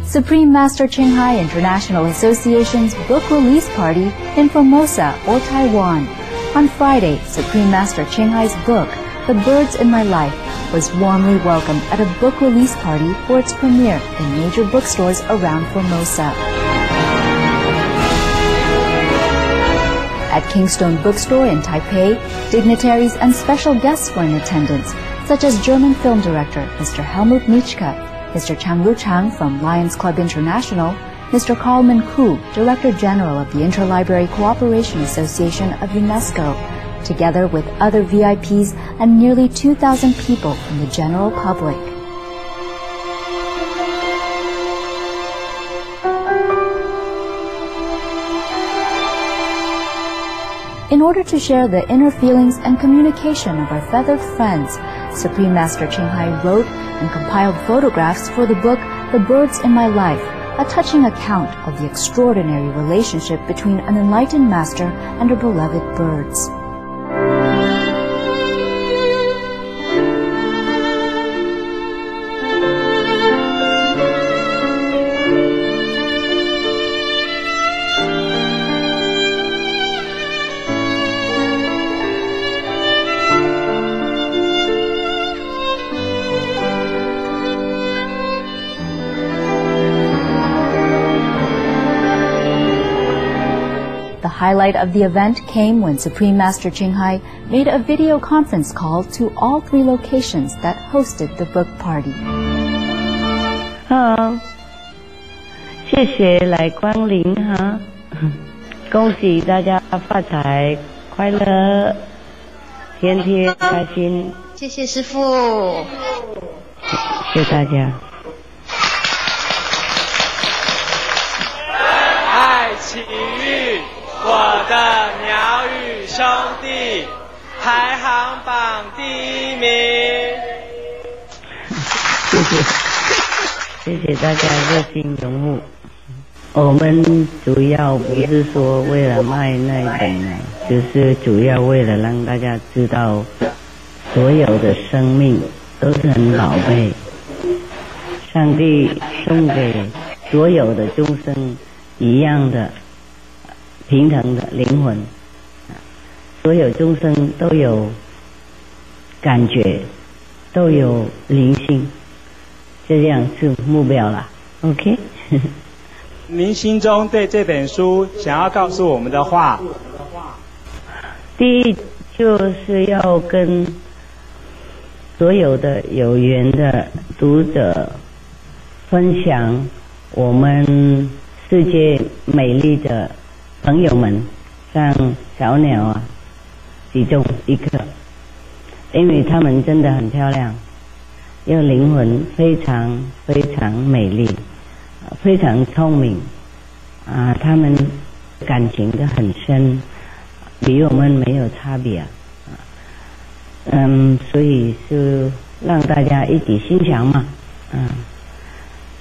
Supreme Master Ching Hai International Association's book release party in Formosa or Taiwan. On Friday, Supreme Master Ching Hai's book, The Birds in My Life, was warmly welcomed at a book release party for its premiere in major bookstores around Formosa. At Kingstone Bookstore in Taipei, dignitaries and special guests were in attendance, such as German film director Mr. Helmut Nitschke, Mr. Chang Luchang from Lions Club International, Mr. Carlman Koo, Director General of the Interlibrary Cooperation Association of UNESCO, together with other VIPs and nearly 2,000 people from the general public. In order to share the inner feelings and communication of our feathered friends, Supreme Master Ching Hai wrote and compiled photographs for the book The Birds in My Life, a touching account of the extraordinary relationship between an enlightened master and her beloved birds. The highlight of the event came when Supreme Master Ching Hai made a video conference call to all 3 locations that hosted the book party. 好，谢谢来光临哈，恭喜大家发财快乐，天天开心。谢谢师父，谢谢大家。爱奇艺。我的鸟语兄弟排行榜第1名。谢谢大家热心拥护。我们主要不是说为了卖那一本，就是主要为了让大家知道，所有的生命都是很宝贝。上帝送给所有的众生一样的。平等的灵魂，所有众生都有感觉，都有灵性，这样是目标啦。OK 。您心中对这本书想要告诉我们的话？第一就是要跟所有的有缘的读者分享我们世界美丽的朋友们，像小鸟啊，其中一个，因为他们真的很漂亮，有灵魂，非常非常美丽，非常聪明啊，他们感情都很深，比我们没有差别所以是让大家一起欣赏嘛，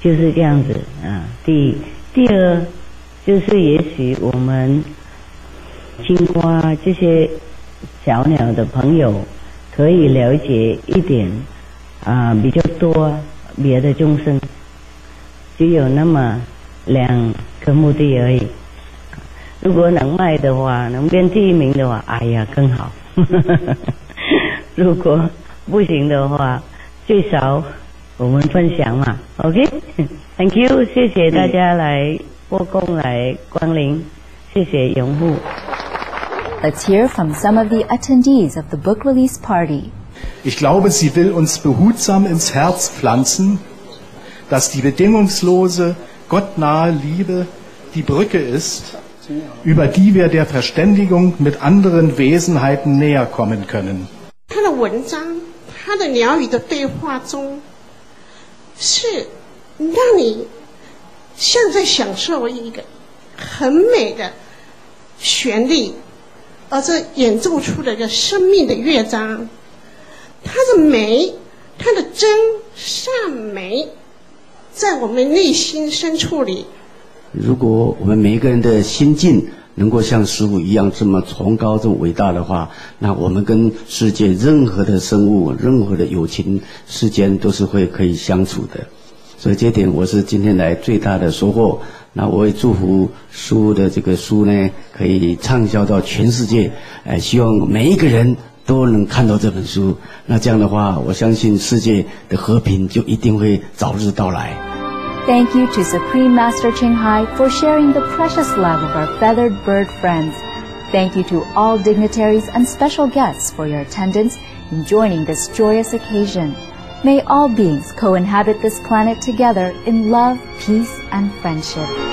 就是这样子啊。第二。就是也许我们经过这些小鸟的朋友可以了解一点比较多别的众生，只有那么2个目的而已。如果能卖的话，能变第1名的话，哎呀更好。如果不行的话，最少我们分享嘛。OK，Thank you， 谢谢大家来。拨空来光临，谢谢拥护。Let's hear from some of the attendees of the book release party. Ich glaube, sie will uns behutsam ins Herz pflanzen, dass die bedingungslose, gottnahe Liebe die Brücke ist, über die wir der Verständigung mit anderen Wesenheiten näher kommen können. 他的文章，他的鸟语的对话中，是让你像在享受一个很美的旋律，而这演奏出了一个生命的乐章。它的美，它的真善美，在我们内心深处里。如果我们每一个人的心境能够像师父一样这么崇高、这么伟大的话，那我们跟世界任何的生物、任何的有情世间都是可以相处的。所以这点我是今天来最大的收获。那我也祝福书的这个书呢，可以畅销到全世界。希望每一个人都能看到这本书。那这样的话，我相信世界的和平就一定会早日到来。Thank you to Supreme Master Ching Hai for sharing the precious love of our feathered bird friends. Thank you to all dignitaries and special guests for your attendance in joining this joyous occasion. May all beings co-inhabit this planet together in love, peace, and friendship.